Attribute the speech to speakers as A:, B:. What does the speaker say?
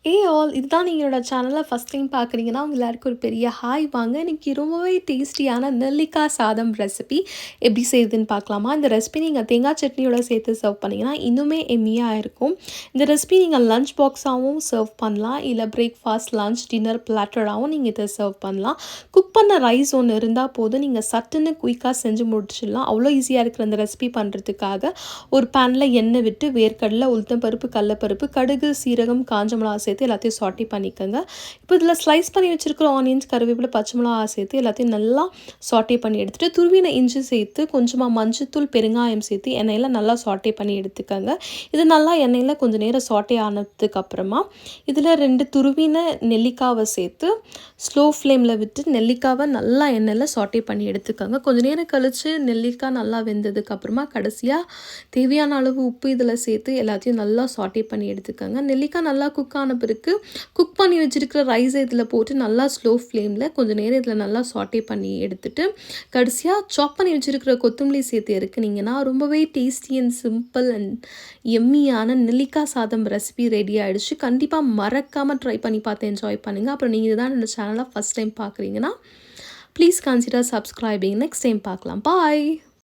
A: All இதுதான் நீங்க என்னோட சேனலை ஃபஸ்ட் டைம் பார்க்குறீங்கன்னா, உங்க எல்லாருக்கும் ஒரு பெரிய ஹாய் வாங்க. இன்னைக்கு ரொம்பவே டேஸ்டியான நெல்லிக்காய் சாதம் ரெசிபி எப்படி செய்யுதுன்னு பார்க்கலாமா? இந்த ரெசிபி நீங்கள் தேங்காய் சட்னியோட சேர்த்து சர்வ் பண்ணிங்கன்னா இன்னுமே எம்மியாக இருக்கும். இந்த ரெசிபி நீங்கள் லஞ்ச் பாக்ஸாகவும் சர்வ் பண்ணலாம், இல்லை பிரேக்ஃபாஸ்ட், லஞ்ச், டின்னர் பிளாட்டராகவும் நீங்கள் இதை சர்வ் பண்ணலாம். குக் பண்ண ரைஸ் ஒன்று இருந்தால் போதும், நீங்கள் சட்டுன்னு குயிக்காக செஞ்சு முடிச்சிடலாம். அவ்வளோ ஈஸியாக இருக்கிற அந்த ரெசிபி பண்ணுறதுக்காக ஒரு பேனில் எண்ணெய் விட்டு வேர்க்கடலை, உளுத்தம்பருப்பு, கடலைப்பருப்பு, கடுகு, சீரகம், காஞ்ச மிளகா சேர்த்து எல்லாத்தையும் சாட்டே பண்ணிக்கோங்க. இப்போ இதில் ஸ்லைஸ் பண்ணி வச்சுருக்கிற ஆனியன்ஸ், கருவேப்பிலை, பச்சை மிளகா சேர்த்து எல்லாத்தையும் நல்லா சாட்டே பண்ணி எடுத்துகிட்டு, துருவின இஞ்சி சேர்த்து கொஞ்சமாக மஞ்சத்தூள், பெருங்காயம் சேர்த்து எண்ணெயில் நல்லா சாட்டே பண்ணி எடுத்துக்கோங்க. இது நல்லா எண்ணெயில் கொஞ்சம் நேரம் சாட்டே ஆனதுக்கப்புறமா இதில் 2 துருவின நெல்லிக்காவை சேர்த்து ஸ்லோ ஃப்ளேமில் விட்டு நெல்லிக்காவை நல்லா எண்ணெயில் சாட்டே பண்ணி எடுத்துக்கோங்க. கொஞ்சம் நேரம் கழித்து நெல்லிக்காய் நல்லா வெந்ததுக்கப்புறமா கடைசியாக தேவையான அளவு உப்பு இதில் சேர்த்து எல்லாத்தையும் நல்லா சாட்டே பண்ணி எடுத்துக்கோங்க. நெல்லிக்காய் நல்லா குக் ஆன பிறகு குக் பண்ணி வச்சுருக்கிற ரைஸை இதில் போட்டு நல்லா ஸ்லோ ஃப்ளேமில் கொஞ்சம் நேரம் இதில் நல்லா சாட்டே பண்ணி எடுத்துட்டு கடைசியாக சாப் பண்ணி வச்சுருக்கிற கொத்தமல்லி சேர்த்து இறக்குனீங்கன்னா ரொம்பவே டேஸ்டி அண்ட் சிம்பிள் அண்ட் எம்மியான நெல்லிக்காய் சாதம் ரெசிபி ரெடி ஆகிடுச்சு. கண்டிப்பாக மறக்காமல் ட்ரை பண்ணி பார்த்து என்ஜாய் பண்ணுங்கள். அப்புறம் நீங்கள் இதுதான் என்னோட சேனலை ஃபஸ்ட் டைம் பார்க்குறீங்கன்னா please consider subscribing. Next time பார்க்கலாம். பாய்.